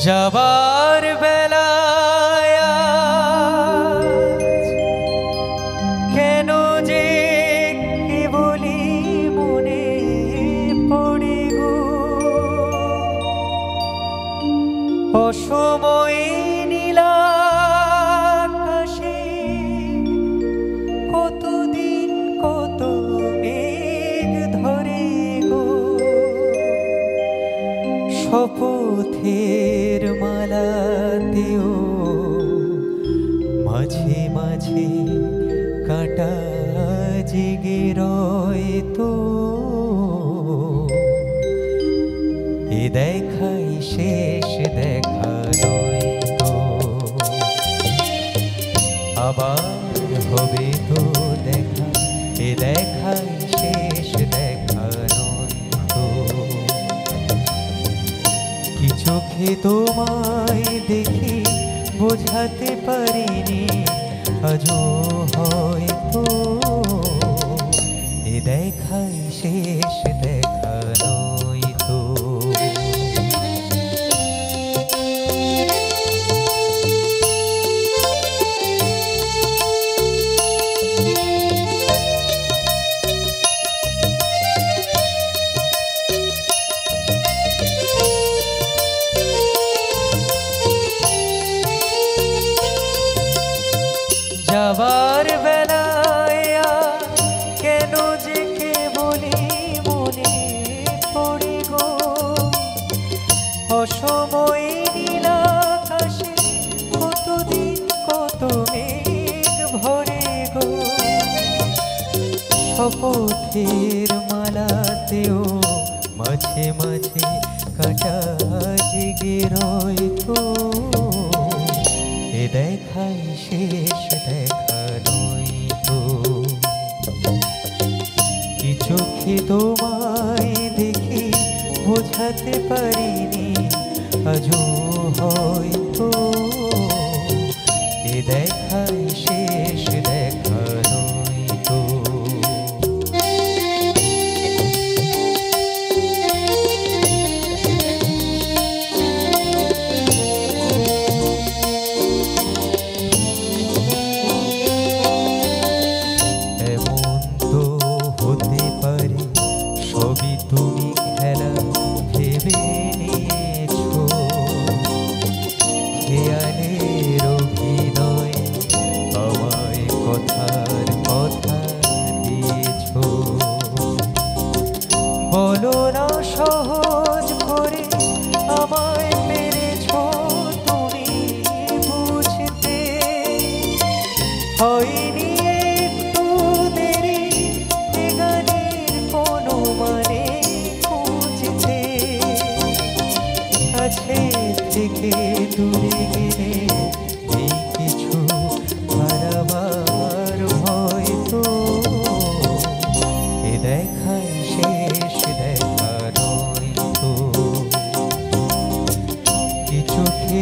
যাবার বেলায় কেন যে কেবলি মনে পড়ে গো অসময়ে নীলাকাশে কতদিন কত মেঘ ধরে গো শপথের মালাতেও মাঝে মাঝে কাঁটা জেগে রয় তো এ দেখাই শেষ দেখা নয় তো আবার হবে তো দেখা এ দেখাই শেষ দেখা নয় তো কি চোখে তোমায় দেখি বোঝাতে পারিনি আজও হয়তো এ দেখাই শেষ দেখা নয় তো যাবার বেলায় কেন যে কেবলি মনে পড়ে গো অসময়ে নীলাকাশে কতদিন কত মেঘ ভরে গো শপথের মালাতেও মাঝে মাঝে কাঁটা জেগে রয় তো এ দেখাই শেষ দেখা নয় তো কি চোখে তোমায় দেখি বোঝাতে পারিনি আজও হয়তো এ দেখাই শেষ দেখা নয় তো সবই তুমি খেলা ভেবে নিয়েছো খেয়ালের অভিনয় আমায় কথার কথা দিয়েছো বলো না সহজ করে আমায় পেরেছো তুমি বুঝতে হয়নি একটু দেরি এ গানের কোনো মানে খুঁজতে কাছে থেকে দূরে গেলে এই কিছু হারাবার হয়তো এ দেখাই শেষ দেখা নয় তো কি চোখে